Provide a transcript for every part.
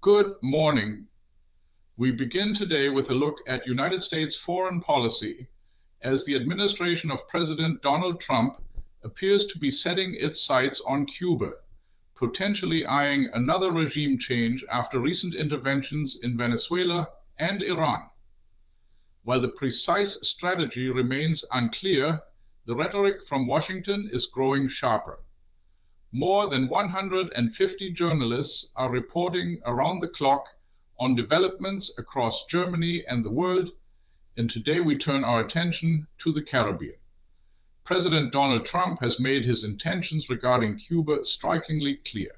Good morning. We begin today with a look at United States foreign policy as the administration of President Donald Trump appears to be setting its sights on Cuba, potentially eyeing another regime change after recent interventions in Venezuela and Iran. While the precise strategy remains unclear, the rhetoric from Washington is growing sharper. More than 150 journalists are reporting around the clock on developments across Germany and the world, and today we turn our attention to the Caribbean. President Donald Trump has made his intentions regarding Cuba strikingly clear.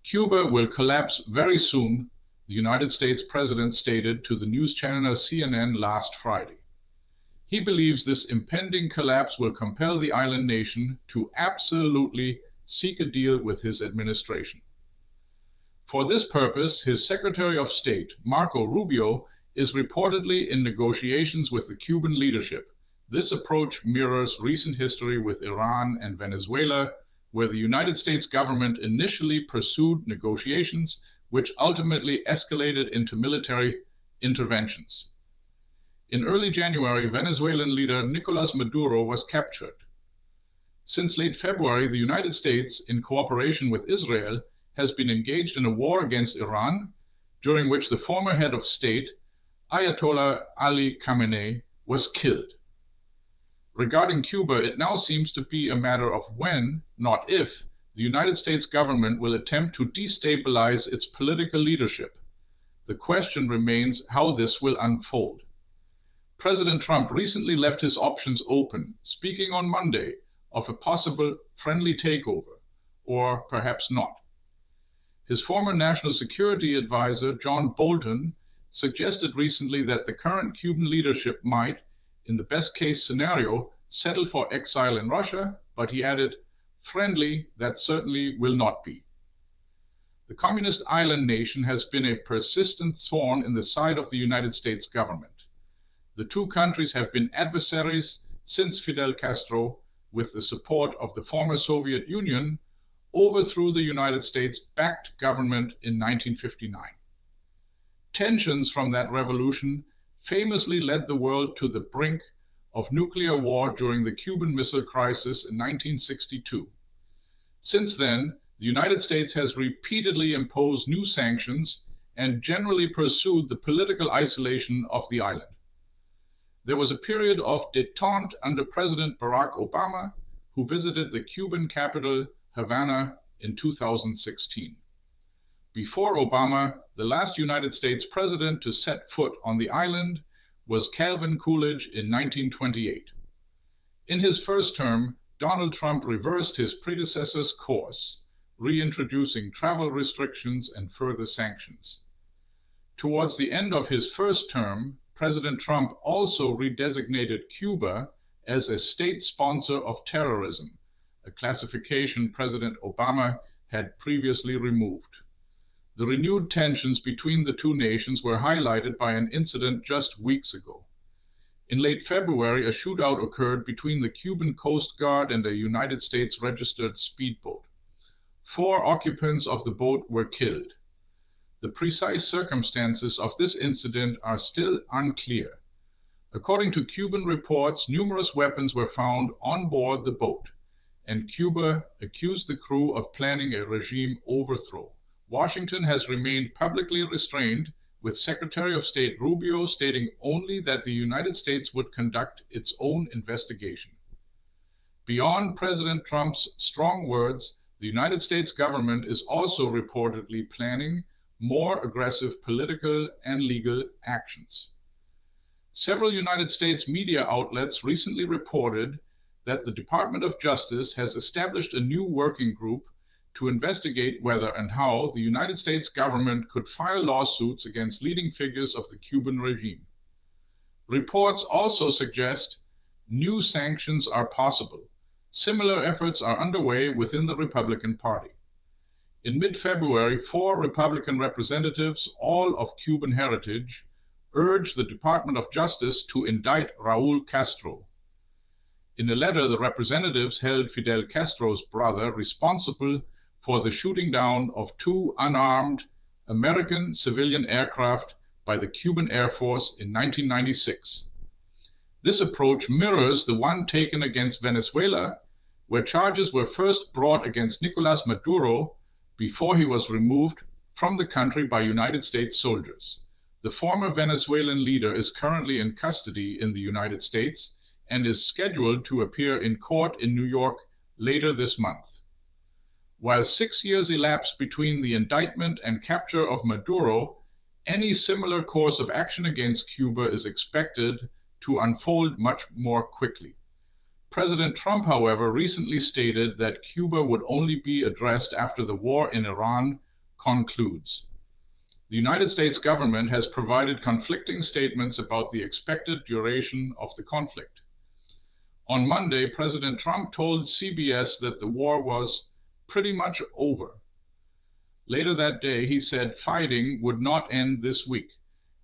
Cuba will collapse very soon, the United States President stated to the news channel CNN last Friday. He believes this impending collapse will compel the island nation to absolutely seek a deal with his administration. For this purpose, his Secretary of State, Marco Rubio, is reportedly in negotiations with the Cuban leadership. This approach mirrors recent history with Iran and Venezuela, where the United States government initially pursued negotiations which ultimately escalated into military interventions. In early January, Venezuelan leader Nicolas Maduro was captured. Since late February, the United States, in cooperation with Israel, has been engaged in a war against Iran, during which the former head of state, Ayatollah Ali Khamenei, was killed. Regarding Cuba, it now seems to be a matter of when, not if, the United States government will attempt to destabilize its political leadership. The question remains how this will unfold. President Trump recently left his options open, speaking on Monday of a possible friendly takeover, or perhaps not. His former national security advisor, John Bolton, suggested recently that the current Cuban leadership might, in the best-case scenario, settle for exile in Russia, but he added, friendly, that certainly will not be. The communist island nation has been a persistent thorn in the side of the United States government. The two countries have been adversaries since Fidel Castro, with the support of the former Soviet Union, overthrew the United States-backed government in 1959. Tensions from that revolution famously led the world to the brink of nuclear war during the Cuban Missile Crisis in 1962. Since then, the United States has repeatedly imposed new sanctions and generally pursued the political isolation of the island. There was a period of détente under President Barack Obama, who visited the Cuban capital, Havana, in 2016. Before Obama, the last United States president to set foot on the island was Calvin Coolidge in 1928. In his first term, Donald Trump reversed his predecessor's course, reintroducing travel restrictions and further sanctions. Towards the end of his first term, President Trump also redesignated Cuba as a state sponsor of terrorism, a classification President Obama had previously removed. The renewed tensions between the two nations were highlighted by an incident just weeks ago. In late February, a shootout occurred between the Cuban Coast Guard and a United States registered speedboat. 4 occupants of the boat were killed. The precise circumstances of this incident are still unclear. According to Cuban reports, numerous weapons were found on board the boat, and Cuba accused the crew of planning a regime overthrow. Washington has remained publicly restrained, with Secretary of State Rubio stating only that the United States would conduct its own investigation. Beyond President Trump's strong words, the United States government is also reportedly planning more aggressive political and legal actions. Several United States media outlets recently reported that the Department of Justice has established a new working group to investigate whether and how the United States government could file lawsuits against leading figures of the Cuban regime. Reports also suggest new sanctions are possible. Similar efforts are underway within the Republican Party. In mid-February, 4 Republican representatives, all of Cuban heritage, urged the Department of Justice to indict Raúl Castro. In a letter, the representatives held Fidel Castro's brother responsible for the shooting down of 2 unarmed American civilian aircraft by the Cuban Air Force in 1996. This approach mirrors the one taken against Venezuela, where charges were first brought against Nicolás Maduro before he was removed from the country by United States soldiers. The former Venezuelan leader is currently in custody in the United States and is scheduled to appear in court in New York later this month. While 6 years elapsed between the indictment and capture of Maduro, any similar course of action against Cuba is expected to unfold much more quickly. President Trump, however, recently stated that Cuba would only be addressed after the war in Iran concludes. The United States government has provided conflicting statements about the expected duration of the conflict. On Monday, President Trump told CBS that the war was pretty much over. Later that day, he said fighting would not end this week,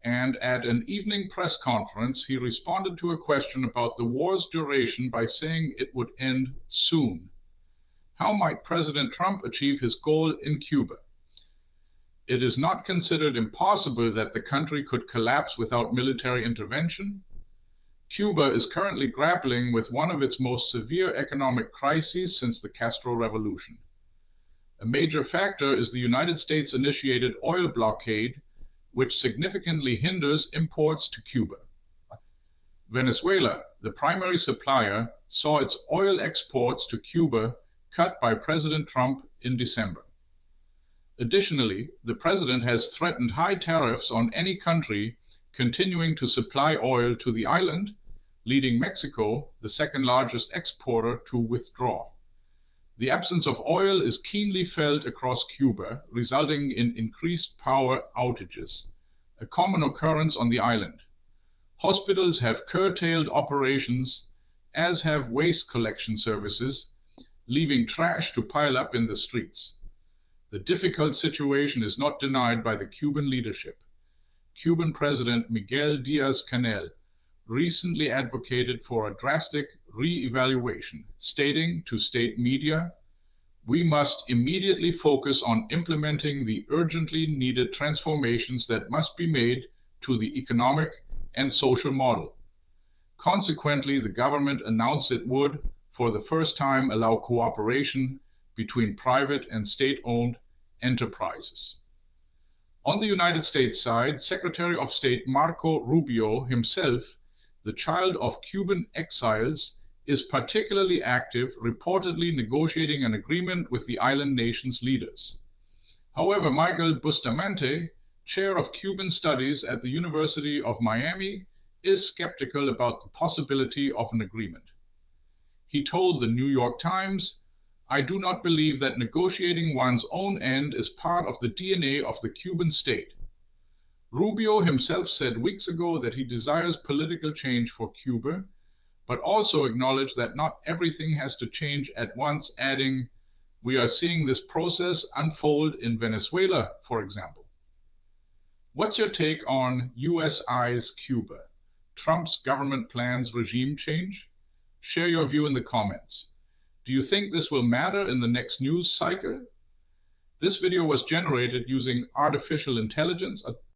and at an evening press conference, he responded to a question about the war's duration by saying it would end soon. How might President Trump achieve his goal in Cuba? It is not considered impossible that the country could collapse without military intervention. Cuba is currently grappling with one of its most severe economic crises since the Castro Revolution. A major factor is the United States-initiated oil blockade, which significantly hinders imports to Cuba. Venezuela, the primary supplier, saw its oil exports to Cuba cut by President Trump in December. Additionally, the president has threatened high tariffs on any country continuing to supply oil to the island, leading Mexico, the second-largest exporter, to withdraw. The absence of oil is keenly felt across Cuba, resulting in increased power outages, a common occurrence on the island. Hospitals have curtailed operations, as have waste collection services, leaving trash to pile up in the streets. The difficult situation is not denied by the Cuban leadership. Cuban President Miguel Diaz-Canel recently advocated for a drastic re-evaluation, stating to state media, "We must immediately focus on implementing the urgently needed transformations that must be made to the economic and social model." Consequently, the government announced it would, for the first time, allow cooperation between private and state-owned enterprises. On the United States side, Secretary of State Marco Rubio himself, the child of Cuban exiles, is particularly active, reportedly negotiating an agreement with the island nation's leaders. However, Miguel Bustamante, chair of Cuban studies at the University of Miami, is skeptical about the possibility of an agreement. He told the New York Times, "I do not believe that negotiating one's own end is part of the DNA of the Cuban state." Rubio himself said weeks ago that he desires political change for Cuba, but also acknowledged that not everything has to change at once, adding, "We are seeing this process unfold in Venezuela, for example." What's your take on USI's Cuba? Trump's government plans regime change? Share your view in the comments. Do you think this will matter in the next news cycle? This video was generated using artificial intelligence,